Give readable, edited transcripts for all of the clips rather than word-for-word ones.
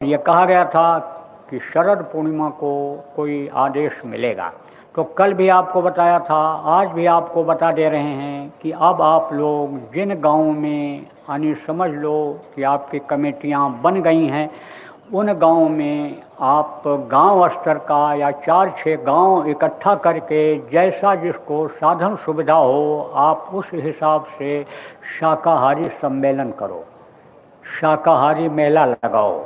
ये कहा गया था कि शरद पूर्णिमा को कोई आदेश मिलेगा, तो कल भी आपको बताया था, आज भी आपको बता दे रहे हैं कि अब आप लोग जिन गाँव में यानी समझ लो कि आपकी कमेटियाँ बन गई हैं, उन गाँव में आप गांव स्तर का या 4-6 गांव इकट्ठा करके जैसा जिसको साधन सुविधा हो, आप उस हिसाब से शाकाहारी सम्मेलन करो, शाकाहारी मेला लगाओ।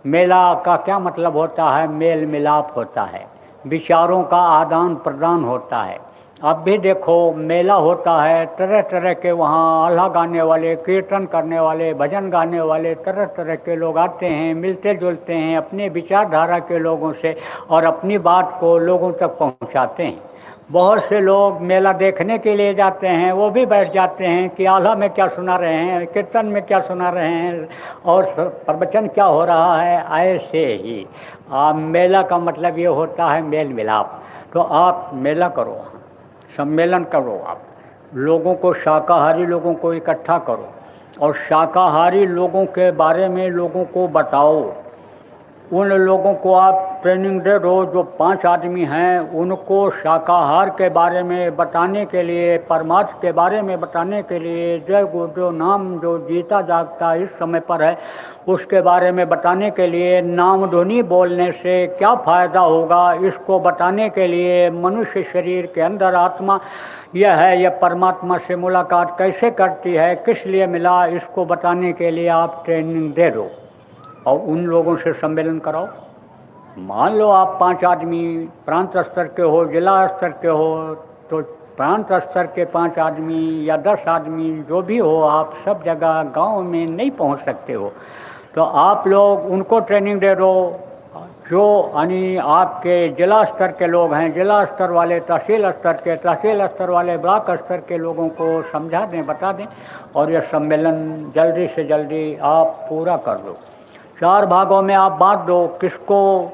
मेला का क्या मतलब होता है? मेल मिलाप होता है, विचारों का आदान प्रदान होता है। अब भी देखो मेला होता है, तरह तरह के वहाँ आल्हा गाने वाले, कीर्तन करने वाले, भजन गाने वाले, तरह तरह के लोग आते हैं, मिलते जुलते हैं अपने विचारधारा के लोगों से और अपनी बात को लोगों तक पहुँचाते हैं। बहुत से लोग मेला देखने के लिए जाते हैं, वो भी बैठ जाते हैं कि आल्हा में क्या सुना रहे हैं, कीर्तन में क्या सुना रहे हैं और प्रवचन क्या हो रहा है। ऐसे ही मेला का मतलब ये होता है मेल मिलाप। तो आप मेला करो, सम्मेलन करो, आप लोगों को, शाकाहारी लोगों को इकट्ठा करो और शाकाहारी लोगों के बारे में लोगों को बताओ। उन लोगों को आप ट्रेनिंग दे दो, जो 5 आदमी हैं उनको शाकाहार के बारे में बताने के लिए, परमार्थ के बारे में बताने के लिए, जय गुरुदेव नाम जो जीता जागता इस समय पर है उसके बारे में बताने के लिए, नाम ध्वनि बोलने से क्या फ़ायदा होगा इसको बताने के लिए, मनुष्य शरीर के अंदर आत्मा यह है, यह परमात्मा से मुलाकात कैसे करती है, किस लिए मिला, इसको बताने के लिए आप ट्रेनिंग दे दो और उन लोगों से सम्मेलन कराओ। मान लो आप 5 आदमी प्रांत स्तर के हो, जिला स्तर के हो, तो प्रांत स्तर के 5 आदमी या 10 आदमी जो भी हो, आप सब जगह गांव में नहीं पहुंच सकते हो, तो आप लोग उनको ट्रेनिंग दे दो। जो यानी आपके जिला स्तर के लोग हैं, जिला स्तर वाले तहसील स्तर के, तहसील स्तर वाले ब्लॉक स्तर के लोगों को समझा दें, बता दें और यह सम्मेलन जल्दी से जल्दी आप पूरा कर दो। 4 भागों में आप बांट दो, किसको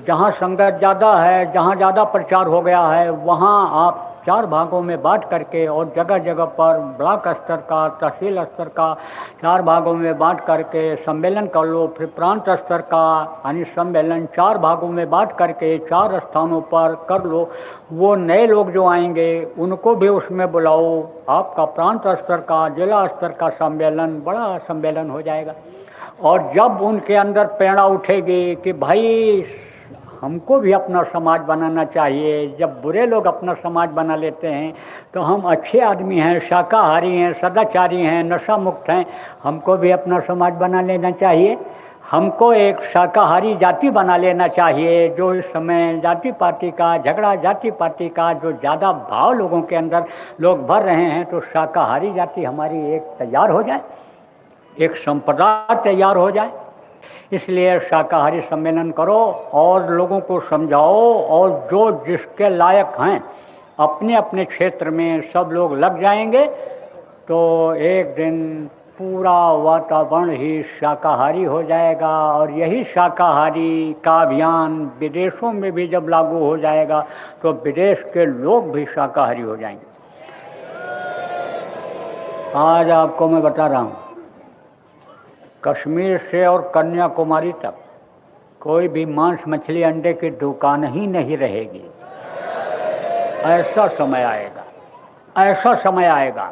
जहाँ संगत ज़्यादा है, जहाँ ज़्यादा प्रचार हो गया है, वहाँ आप 4 भागों में बांट करके और जगह जगह पर ब्लॉक स्तर का, तहसील स्तर का 4 भागों में बांट करके सम्मेलन कर लो। फिर प्रांत स्तर का यानी सम्मेलन 4 भागों में बांट करके 4 स्थानों पर कर लो। वो नए लोग जो आएंगे उनको भी उसमें बुलाओ। आपका प्रांत स्तर का, जिला स्तर का सम्मेलन बड़ा सम्मेलन हो जाएगा। और जब उनके अंदर प्रेरणा उठेगी कि भाई हमको भी अपना समाज बनाना चाहिए, जब बुरे लोग अपना समाज बना लेते हैं तो हम अच्छे आदमी हैं, शाकाहारी हैं, सदाचारी हैं, नशा मुक्त हैं, हमको भी अपना समाज बना लेना चाहिए। हमको एक शाकाहारी जाति बना लेना चाहिए। जो इस समय जाति पाति का झगड़ा, जाति पाति का जो ज़्यादा भाव लोगों के अंदर लोग भर रहे हैं, तो शाकाहारी जाति हमारी एक तैयार हो जाए, एक संप्रदाय तैयार हो जाए। इसलिए शाकाहारी सम्मेलन करो और लोगों को समझाओ और जो जिसके लायक हैं अपने अपने क्षेत्र में सब लोग लग जाएंगे तो एक दिन पूरा वातावरण ही शाकाहारी हो जाएगा। और यही शाकाहारी का अभियान विदेशों में भी जब लागू हो जाएगा तो विदेश के लोग भी शाकाहारी हो जाएंगे। आज आपको मैं बता रहा हूँ, कश्मीर से और कन्याकुमारी तक कोई भी मांस मछली अंडे की दुकान ही नहीं रहेगी। ऐसा समय आएगा, ऐसा समय आएगा,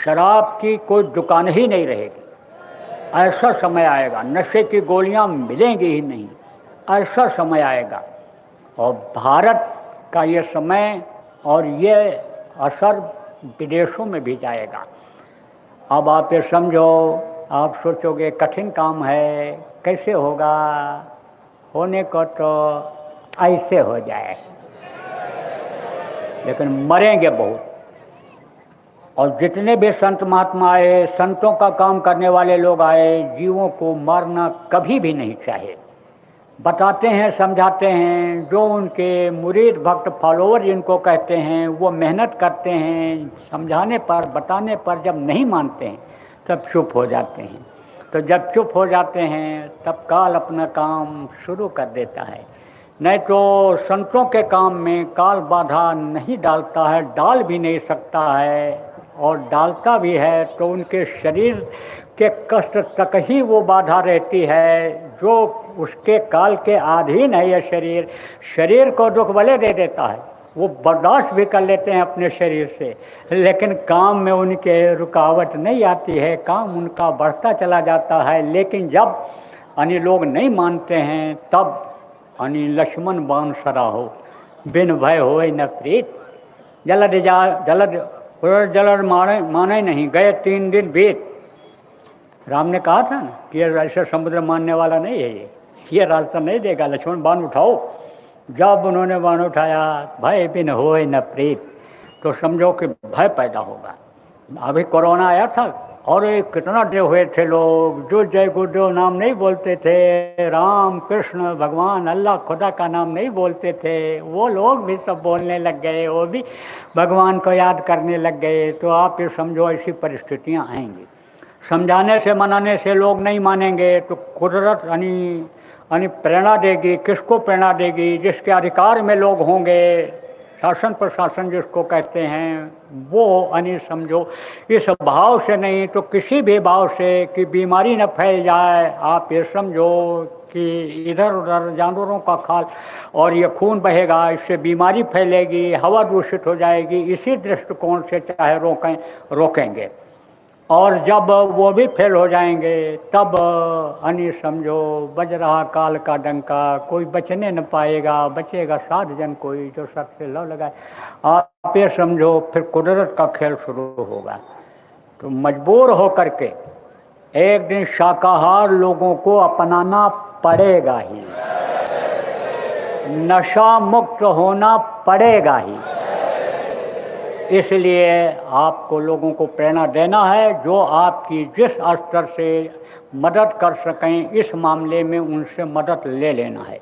शराब की कोई दुकान ही नहीं रहेगी। ऐसा समय आएगा, नशे की गोलियां मिलेंगी ही नहीं। ऐसा समय आएगा और भारत का ये समय और ये असर विदेशों में भी जाएगा। अब आप ये समझो, आप सोचोगे कठिन काम है, कैसे होगा, होने को तो ऐसे हो जाए, लेकिन मरेंगे बहुत। और जितने भी संत महात्मा आए, संतों का काम करने वाले लोग आए, जीवों को मारना कभी भी नहीं चाहिए। बताते हैं, समझाते हैं, जो उनके मुरीद भक्त फॉलोअर जिनको कहते हैं वो मेहनत करते हैं, समझाने पर बताने पर जब नहीं मानते हैं तब चुप हो जाते हैं। तो जब चुप हो जाते हैं तब काल अपना काम शुरू कर देता है। नहीं तो संतों के काम में काल बाधा नहीं डालता है, डाल भी नहीं सकता है, और डालता भी है तो उनके शरीर के कष्ट तक ही वो बाधा रहती है। जो उसके काल के अधीन है ये शरीर, शरीर को दुख भले दे देता है, वो बर्दाश्त भी कर लेते हैं अपने शरीर से, लेकिन काम में उनके रुकावट नहीं आती है, काम उनका बढ़ता चला जाता है। लेकिन जब अन्य लोग नहीं मानते हैं तब अनि लक्ष्मण बाण सरा हो, बिन भय होए न प्रीत। जलद माने नहीं, गए 3 दिन बीत। राम ने कहा था ना कि ये ऐसे समुद्र मानने वाला नहीं है, ये रास्ता नहीं देगा, लक्ष्मण बाण उठाओ। जब उन्होंने बाण उठाया, भय बिन होए न प्रीत, तो समझो कि भय पैदा होगा। अभी कोरोना आया था और कितना डरे हुए थे लोग, जो जय गुरुदेव नाम नहीं बोलते थे, राम कृष्ण भगवान अल्लाह खुदा का नाम नहीं बोलते थे, वो लोग भी सब बोलने लग गए, वो भी भगवान को याद करने लग गए। तो आप ये समझो ऐसी परिस्थितियां आएंगी। समझाने से मनाने से लोग नहीं मानेंगे तो कुदरत यानी प्रेरणा देगी। किसको प्रेरणा देगी? जिसके अधिकार में लोग होंगे, शासन प्रशासन जिसको कहते हैं, वो यानी समझो इस भाव से नहीं तो किसी भी भाव से कि बीमारी न फैल जाए। आप ये समझो कि इधर उधर जानवरों का खाल और ये खून बहेगा, इससे बीमारी फैलेगी, हवा दूषित हो जाएगी। इसी दृष्टिकोण से चाहे रोकेंगे और जब वो भी फेल हो जाएंगे तब यानी समझो बज रहा काल का डंका, कोई बचने न पाएगा, बचेगा 7 जन कोई जो सर से लव लगाए। आप ये समझो फिर कुदरत का खेल शुरू होगा। तो मजबूर होकर के एक दिन शाकाहार लोगों को अपनाना पड़ेगा ही, नशा मुक्त होना पड़ेगा ही। इसलिए आपको लोगों को प्रेरणा देना है, जो आपकी जिस स्तर से मदद कर सकें इस मामले में उनसे मदद ले लेना है।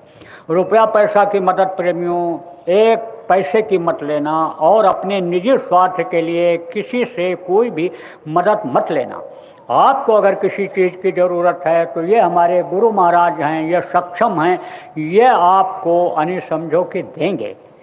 रुपया पैसा की मदद प्रेमियों, 1 पैसे की मत लेना और अपने निजी स्वार्थ के लिए किसी से कोई भी मदद मत लेना। आपको अगर किसी चीज़ की ज़रूरत है तो ये हमारे गुरु महाराज हैं, ये सक्षम हैं, ये आपको यानी समझो कि देंगे।